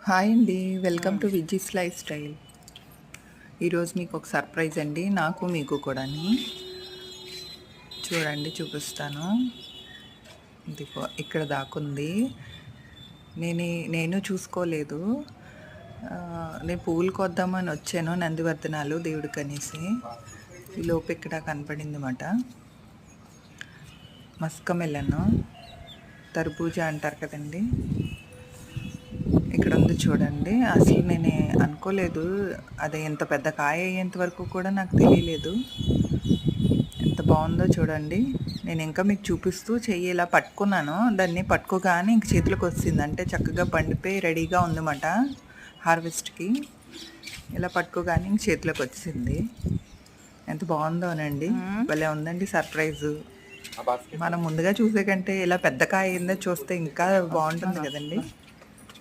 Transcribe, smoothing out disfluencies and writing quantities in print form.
Hi అండి. Welcome to Vijji's lifestyle. ఈరోజు మీకు ఒక సర్ప్రైజ్ అండి. నాకు మీకు కూడాని. చూడండి చూపిస్తాను. ఇదిగో ఇక్కడ దాకుంది. నేను చూసుకోలేదు. నేను పువ్వులు కొద్దామని వచ్చాను, నందివర్ధనాలు దేవుడికి అనేసి. ఈ లోపు ఇక్కడ కనపడింది మాట. మస్కమెలను, తర్బూజా అంటారు కదండి. ఇక్కడ ఉంది చూడండి. అసలు నేను అనుకోలేదు, అది ఎంత పెద్ద కాయ అయ్యేంత వరకు కూడా నాకు తెలియలేదు. ఎంత బాగుందో చూడండి. నేను ఇంకా మీకు చూపిస్తూ చెయ్యి ఇలా పట్టుకున్నాను. దాన్ని పట్టుకోగానే ఇంక చేతిలోకి వచ్చింది. అంటే చక్కగా పండిపోయి రెడీగా ఉందన్నమాట హార్వెస్ట్కి. ఇలా పట్టుకోగానే ఇంక చేతిలోకి వచ్చింది. ఎంత బాగుందోనండి. భలే ఉందండి సర్ప్రైజు. మనం ముందుగా చూసే కంటే ఇలా పెద్ద కాయ అయిందో చూస్తే ఇంకా బాగుంటుంది కదండి.